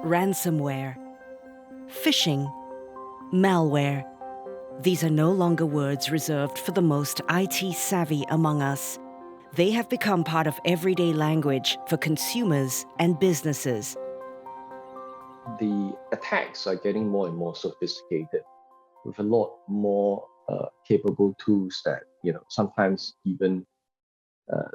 ransomware, phishing, malware. These are no longer words reserved for the most IT savvy among us. They have become part of everyday language for consumers and businesses. The attacks are getting more and more sophisticated with a lot more capable tools that, sometimes even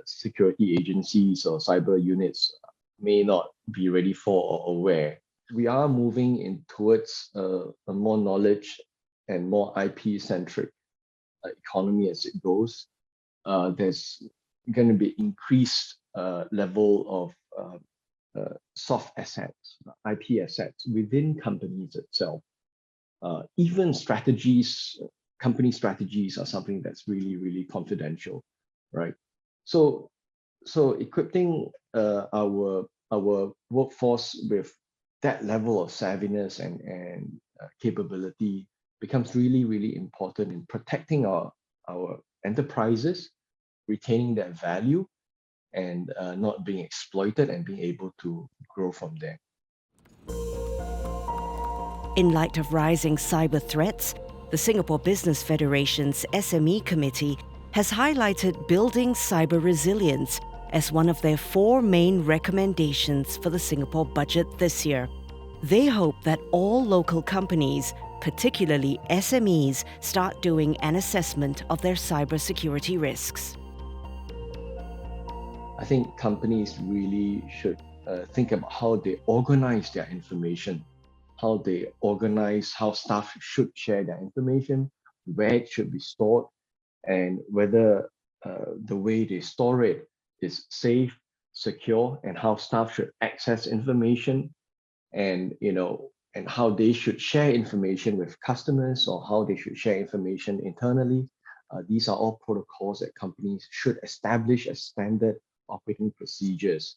security agencies or cyber units may not be ready for or aware. We are moving in towards a more knowledge and more IP-centric economy as it goes. There's going to be increased level of soft assets, IP assets within companies itself. Even strategies, company strategies are something that's really, really confidential, right? So equipping our workforce with that level of savviness and capability becomes really, really important in protecting our enterprises, retaining that value, and not being exploited and being able to grow from there. In light of rising cyber threats, the Singapore Business Federation's SME Committee has highlighted building cyber resilience as one of their 4 main recommendations for the Singapore budget this year. They hope that all local companies, particularly SMEs, start doing an assessment of their cybersecurity risks. I think companies really should think about how they organize their information, how they organize how staff should share their information, where it should be stored, and whether the way they store it is safe, secure, and how staff should access information, and and how they should share information with customers or how they should share information internally. These are all protocols that companies should establish as standard operating procedures.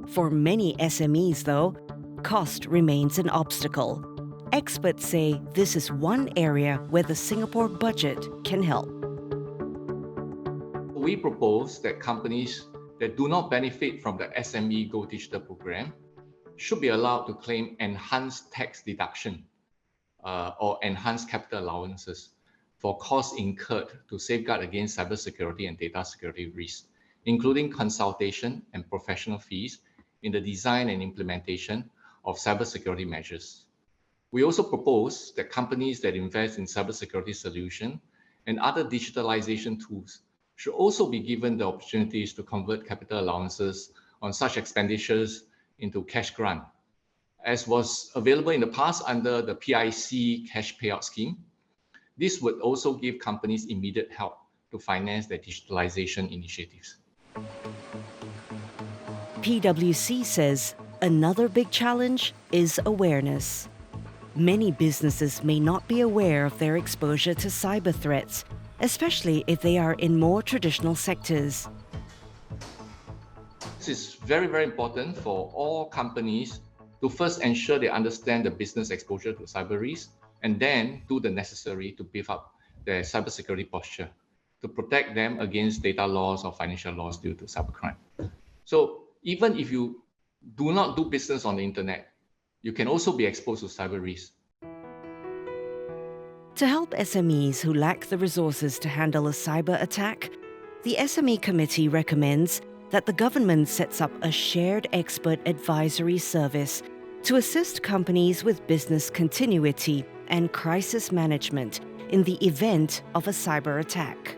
For many SMEs, though, cost remains an obstacle. Experts say this is one area where the Singapore budget can help. We propose that companies that do not benefit from the SME Go Digital program should be allowed to claim enhanced tax deduction or enhanced capital allowances for costs incurred to safeguard against cybersecurity and data security risks, including consultation and professional fees in the design and implementation of cybersecurity measures. We also propose that companies that invest in cybersecurity solutions and other digitalization tools should also be given the opportunities to convert capital allowances on such expenditures into cash grant, as was available in the past under the PIC cash payout scheme. This would also give companies immediate help to finance their digitalization initiatives. PwC says another big challenge is awareness. Many businesses may not be aware of their exposure to cyber threats, especially if they are in more traditional sectors. This is very, very important for all companies to first ensure they understand the business exposure to cyber risk, and then do the necessary to beef up their cybersecurity posture to protect them against data loss or financial loss due to cybercrime. So even if you do not do business on the internet, you can also be exposed to cyber risk. To help SMEs who lack the resources to handle a cyber attack, the SME Committee recommends that the government sets up a shared expert advisory service to assist companies with business continuity and crisis management in the event of a cyber attack.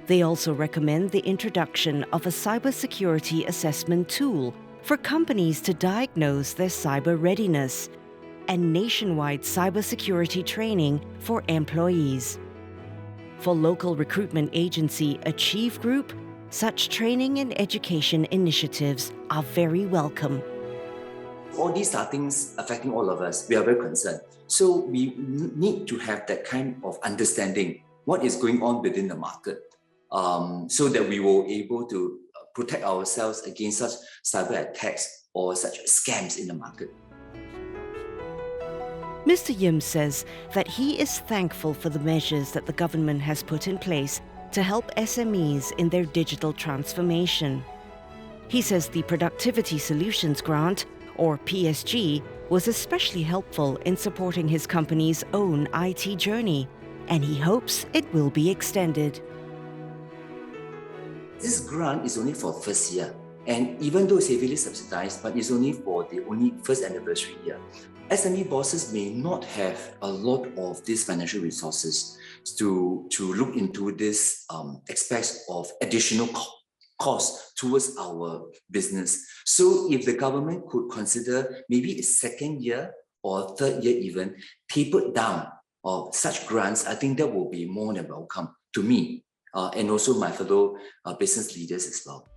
They also recommend the introduction of a cybersecurity assessment tool for companies to diagnose their cyber readiness and nationwide cybersecurity training for employees. For local recruitment agency Achieve Group, such training and education initiatives are very welcome. All these are things affecting all of us. We are very concerned. So we need to have that kind of understanding, what is going on within the market, so that we will be able to protect ourselves against such cyber attacks or such scams in the market. Mr. Yim says that he is thankful for the measures that the government has put in place to help SMEs in their digital transformation. He says the Productivity Solutions Grant or PSG, was especially helpful in supporting his company's own IT journey, and he hopes it will be extended. This grant is only for first year, and even though it's heavily subsidized, but it's only for the only first anniversary year. SME bosses may not have a lot of these financial resources to look into this aspects of additional cost towards our business. So if the government could consider maybe a second year or third year even tapered down of such grants, I think that will be more than welcome to me and also my fellow business leaders as well.